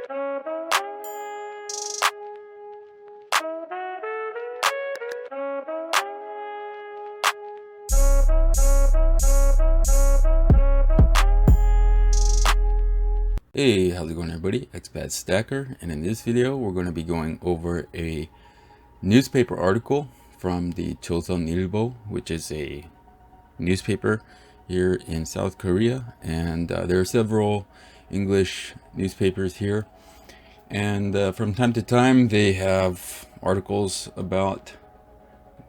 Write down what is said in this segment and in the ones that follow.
Hey, how's it going everybody? ExpatStacker, and in this video we're going to be going over a newspaper article from the Chosunilbo, which is a newspaper here in South Korea, and there are several English newspapers here, and from time to time they have articles about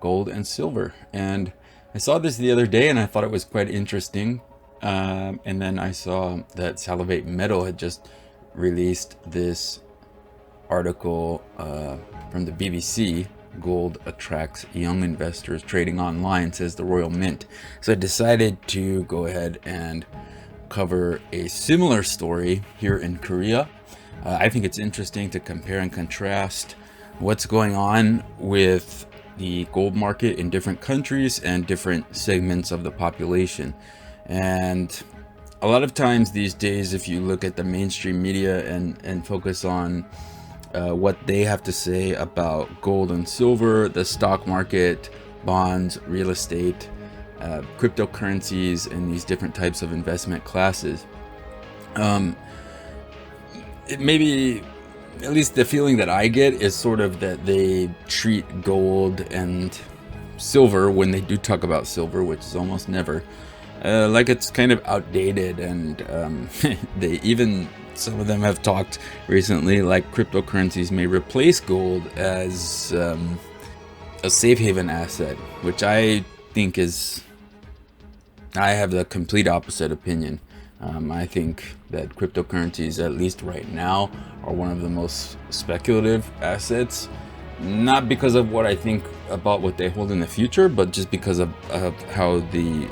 gold and silver, and I saw this the other day and I thought it was quite interesting. And then I saw that Salivate Metal had just released this article from the BBC. Gold attracts young investors trading online, says the Royal Mint. So I decided to go ahead and cover a similar story here in Korea. I think it's interesting to compare and contrast what's going on with the gold market in different countries and different segments of the population. And a lot of times these days, if you look at the mainstream media and focus on what they have to say about gold and silver, the stock market, bonds, real estate, cryptocurrencies, and these different types of investment classes, it maybe, at least the feeling that I get is sort of that they treat gold and silver, when they do talk about silver, which is almost never, like it's kind of outdated, and they even, some of them have talked recently like cryptocurrencies may replace gold as a safe haven asset, which I think is, I have the complete opposite opinion. I think that cryptocurrencies, at least right now, are one of the most speculative assets, not because of what I think about what they hold in the future, but just because of how the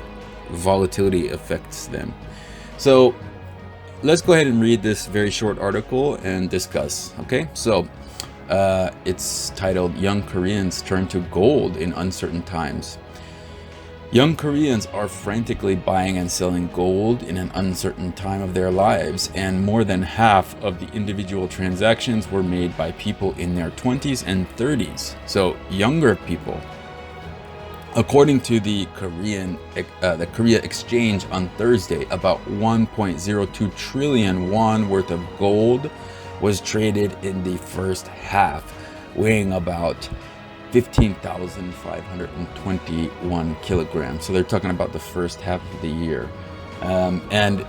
volatility affects them. So let's go ahead and read this very short article and discuss. Okay, so it's titled "Young Koreans Turn to Gold in Uncertain Times." Young Koreans are frantically buying and selling gold in an uncertain time of their lives, and more than half of the individual transactions were made by people in their 20s and 30s, so younger people. According to the Korea Exchange on Thursday, about 1.02 trillion won worth of gold was traded in the first half, weighing about 15,521 kilograms. So they're talking about the first half of the year. And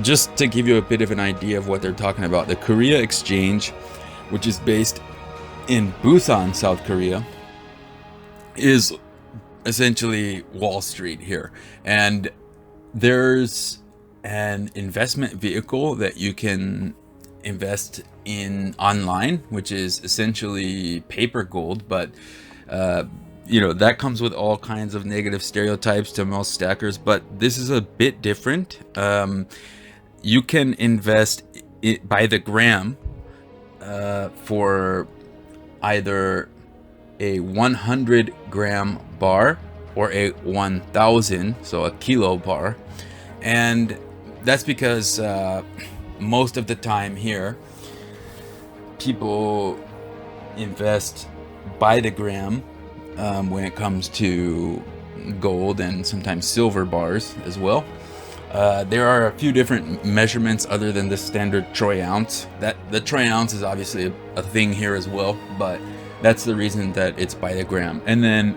just to give you a bit of an idea of what they're talking about, the Korea Exchange, which is based in Busan, South Korea, is essentially Wall Street here, and there's an investment vehicle that you can invest in online, which is essentially paper gold, but you know, that comes with all kinds of negative stereotypes to most stackers, but this is a bit different. You can invest it by the gram for either a 100 gram bar or a 1000, so a kilo bar. And that's because most of the time here people invest by the gram when it comes to gold and sometimes silver bars as well. There are a few different measurements other than the standard troy ounce. That the troy ounce is obviously a thing here as well, but that's the reason that it's by the gram. And then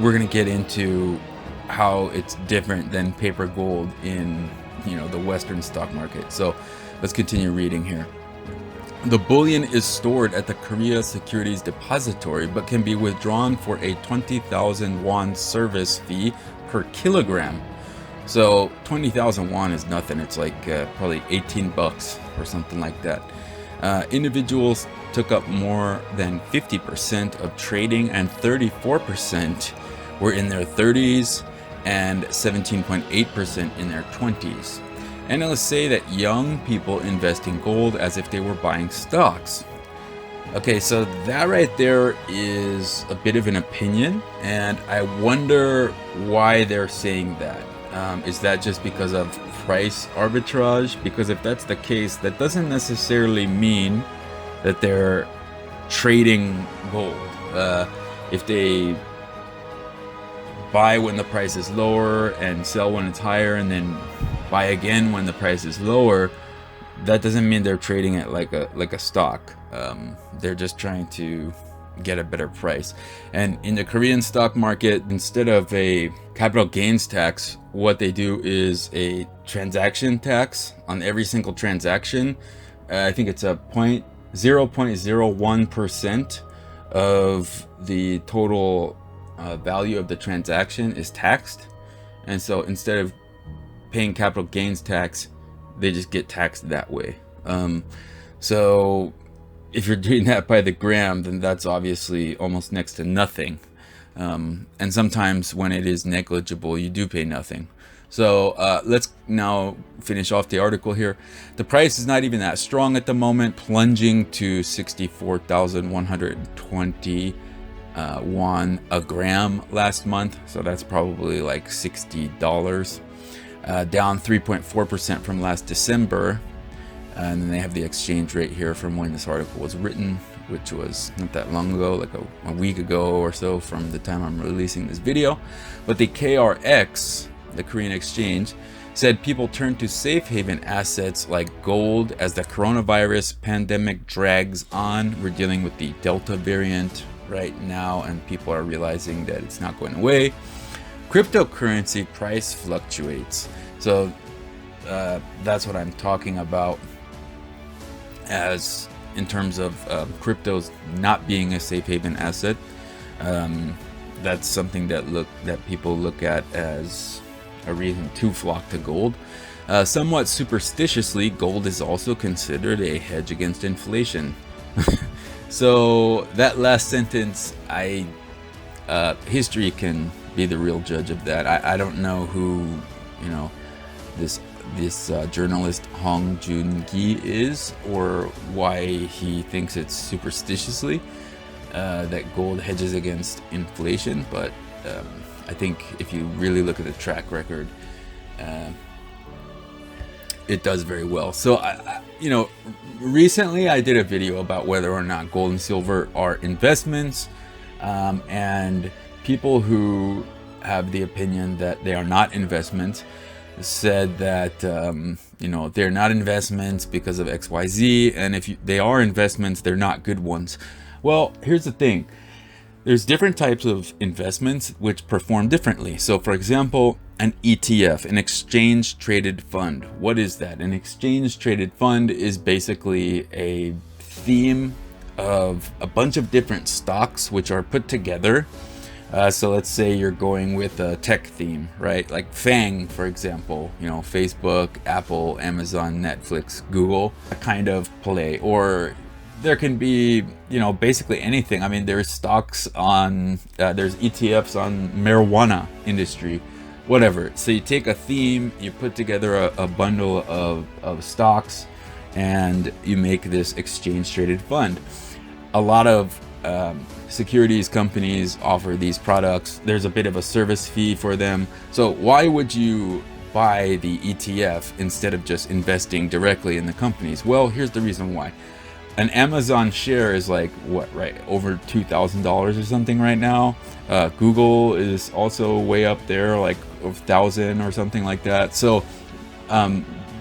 we're going to get into how it's different than paper gold in, you know, the Western stock market. So let's continue reading here. The bullion is stored at the Korea Securities Depository, but can be withdrawn for a 20,000 won service fee per kilogram. So 20,000 won is nothing. It's like probably 18 bucks or something like that. Individuals took up more than 50% of trading, and 34% were in their 30s and 17.8% in their 20s. Analysts say that young people invest in gold as if they were buying stocks. Okay, so that right there is a bit of an opinion, and I wonder why they're saying that. Is that just because of price arbitrage? Because if that's the case, that doesn't necessarily mean that they're trading gold. If they buy when the price is lower and sell when it's higher, and then buy again when the price is lower, that doesn't mean they're trading it like a stock. They're just trying to get a better price. And in the Korean stock market, instead of a capital gains tax, what they do is a transaction tax on every single transaction. I think it's a 0.01% of the total value of the transaction is taxed. And so instead of paying capital gains tax, they just get taxed that way. So if you're doing that by the gram, then that's obviously almost next to nothing. And sometimes when it is negligible, you do pay nothing. So let's now finish off the article here. The price is not even that strong at the moment, plunging to 64,120 won a gram last month. So that's probably like $60, down 3.4% from last December. And then they have the exchange rate here from when this article was written, which was not that long ago, like a week ago or so from the time I'm releasing this video. But the KRX, the Korean exchange, said people turn to safe haven assets like gold as the coronavirus pandemic drags on. We're dealing with the Delta variant right now, and people are realizing that it's not going away. Cryptocurrency price fluctuates. So that's what I'm talking about, as in terms of cryptos not being a safe haven asset. That's something that people look at as a reason to flock to gold. Somewhat superstitiously, gold is also considered a hedge against inflation. So that last sentence, history can be the real judge of that. I don't know who, this journalist Hong Joon-gi is, or why he thinks it's superstitiously that gold hedges against inflation, but I think if you really look at the track record, it does very well. So recently I did a video about whether or not gold and silver are investments, and people who have the opinion that they are not investments said that they're not investments because of XYZ, and if they are investments, they're not good ones. Well, here's the thing. There's different types of investments which perform differently. So for example, an ETF, an exchange traded fund. What is that? An exchange traded fund is basically a theme of a bunch of different stocks which are put together. So let's say you're going with a tech theme, right? Like FANG, for example, Facebook, Apple, Amazon, Netflix, Google, a kind of play. Or there can be, basically anything. I mean, there's stocks on, there's ETFs on marijuana industry, whatever. So you take a theme, you put together a bundle of stocks, and you make this exchange traded fund. A lot of securities companies offer these products. There's a bit of a service fee for them. So why would you buy the ETF instead of just investing directly in the companies? Well, here's the reason why. An Amazon share is like over $2,000 or something right now. Google is also way up there, like 1,000 or something like that. So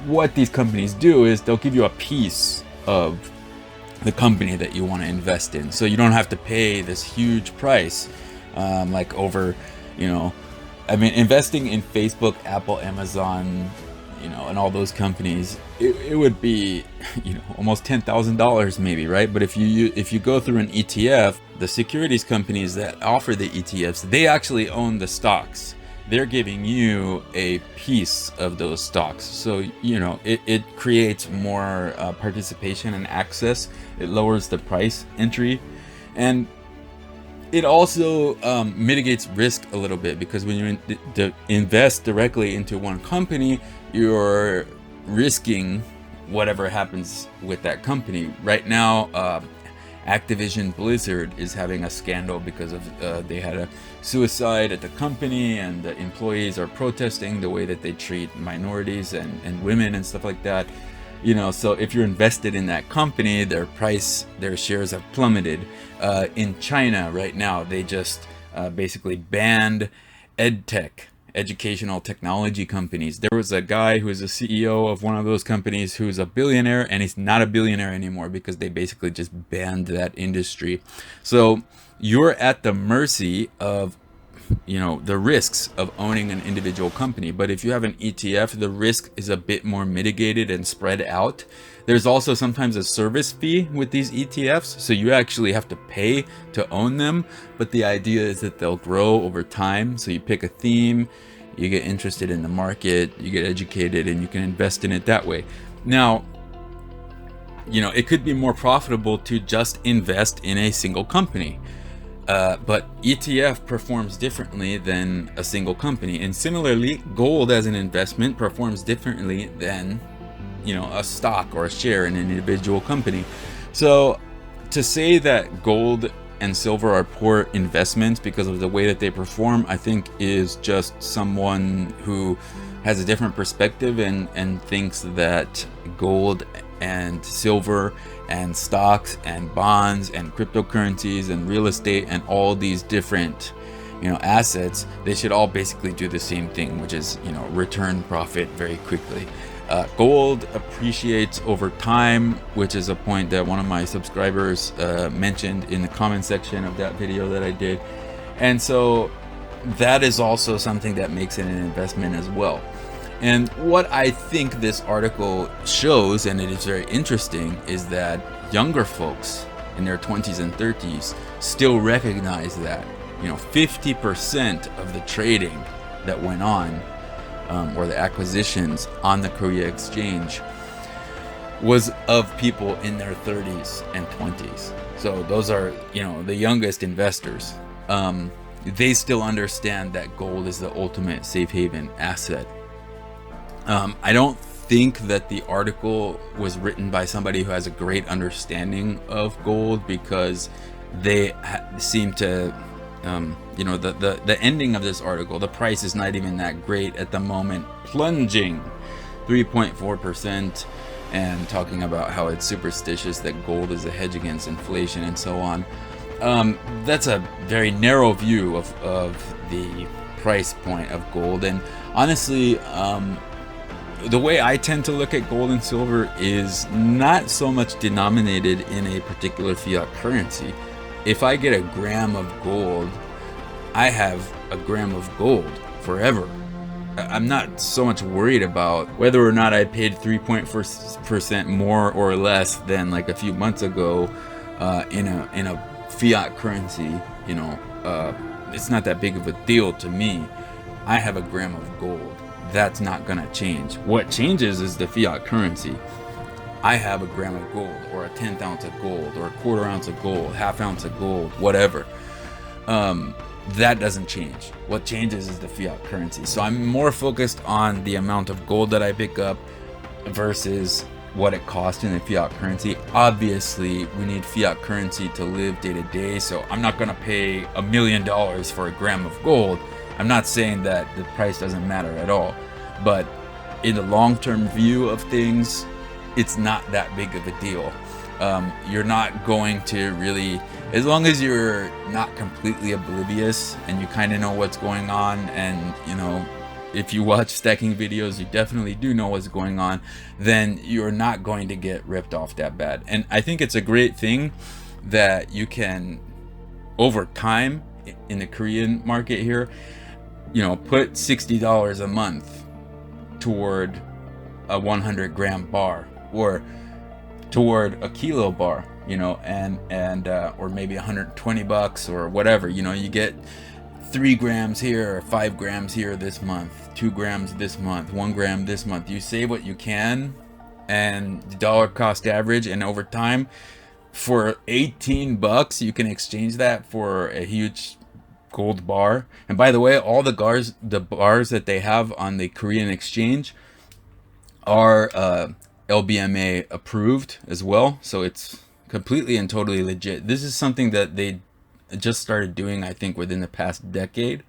what these companies do is they'll give you a piece of the company that you want to invest in, so you don't have to pay this huge price, like over, investing in Facebook, Apple, Amazon, and all those companies, it would be, almost $10,000 maybe, right? But if you go through an ETF, the securities companies that offer the ETFs, they actually own the stocks. They're giving you a piece of those stocks. So, it creates more participation and access. It lowers the price entry. And it also mitigates risk a little bit, because when you invest directly into one company, you're risking whatever happens with that company. Right now, Activision Blizzard is having a scandal because of they had a suicide at the company, and the employees are protesting the way that they treat minorities and women and stuff like that. You know, so if you're invested in that company, their shares have plummeted. In China right now, they just basically banned EdTech, educational technology companies. There was a guy who is a CEO of one of those companies who's a billionaire, and he's not a billionaire anymore because they basically just banned that industry. So you're at the mercy of, you know, the risks of owning an individual company. But if you have an ETF, the risk is a bit more mitigated and spread out. There's also sometimes a service fee with these ETFs, so you actually have to pay to own them, but the idea is that they'll grow over time. So you pick a theme, you get interested in the market, you get educated, and you can invest in it that way. Now, you know, it could be more profitable to just invest in a single company. But ETF performs differently than a single company. And similarly, gold as an investment performs differently than, you know, a stock or a share in an individual company. So to say that gold and silver are poor investments because of the way that they perform, I think is just someone who has a different perspective and thinks that gold and silver and stocks and bonds and cryptocurrencies and real estate and all these different, you know, assets, they should all basically do the same thing, which is, you know, return profit very quickly. Gold appreciates over time, which is a point that one of my subscribers mentioned in the comment section of that video that I did. And so that is also something that makes it an investment as well. And what I think this article shows, and it is very interesting, is that younger folks in their 20s and 30s still recognize that, you know, 50% of the trading that went on, or the acquisitions on the Korea exchange, was of people in their 30s and 20s. So those are, you know, the youngest investors. They still understand that gold is the ultimate safe haven asset. I don't think that the article was written by somebody who has a great understanding of gold, because they seem to, you know, the ending of this article, the price is not even that great at the moment, plunging 3.4%, and talking about how it's superstitious that gold is a hedge against inflation and so on. That's a very narrow view of the price point of gold. And honestly, the way I tend to look at gold and silver is not so much denominated in a particular fiat currency. If I get a gram of gold, I have a gram of gold forever. I'm not so much worried about whether or not I paid 3.4% more or less than like a few months ago in a fiat currency. You know, it's not that big of a deal to me. I have a gram of gold. That's not gonna change. What changes is the fiat currency. I have a gram of gold, or a 10th ounce of gold, or a quarter ounce of gold, half ounce of gold, whatever. That doesn't change. What changes is the fiat currency. So I'm more focused on the amount of gold that I pick up versus what it costs in the fiat currency. Obviously, we need fiat currency to live day to day, so I'm not gonna pay $1 million for a gram of gold. I'm not saying that the price doesn't matter at all, but in the long-term view of things, it's not that big of a deal. You're not going to really, as long as you're not completely oblivious and you kind of know what's going on, and you know, if you watch stacking videos, you definitely do know what's going on, then you're not going to get ripped off that bad. And I think it's a great thing that you can, over time in the Korean market here, you know, put $60 a month toward a 100 gram bar, or toward a kilo bar, you know, and or maybe $120 or whatever. You know, you get 3 grams here or 5 grams here this month, 2 grams this month, 1 gram this month. You save what you can, and the dollar cost average, and over time, for $18 you can exchange that for a huge gold bar. And by the way, all the bars that they have on the Korean exchange are LBMA approved as well, so it's completely and totally legit. This is something that they just started doing, I think, within the past decade.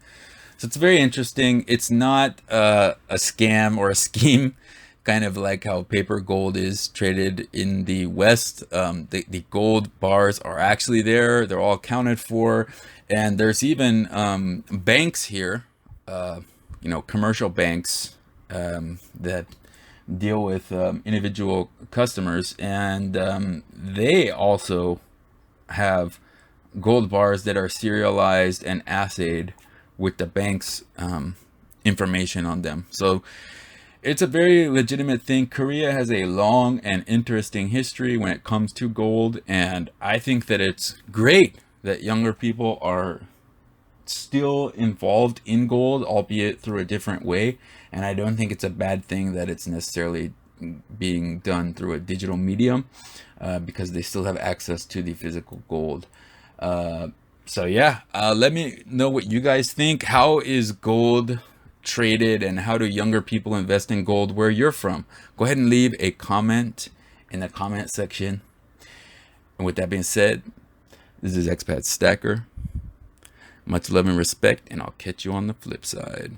So it's very interesting. It's not a scam or a scheme, kind of like how paper gold is traded in the West. The gold bars are actually there. They're all accounted for. And there's even banks here, commercial banks that deal with individual customers. And they also have gold bars that are serialized and assayed with the bank's information on them. So it's a very legitimate thing. Korea has a long and interesting history when it comes to gold, and I think that it's great that younger people are still involved in gold, albeit through a different way. And I don't think it's a bad thing that it's necessarily being done through a digital medium, because they still have access to the physical gold. So yeah, let me know what you guys think. How is gold traded, and how do younger people invest in gold where you're from? Go ahead and leave a comment in the comment section. And with that being said, this is ExpatStacker. Much love and respect, and I'll catch you on the flip side.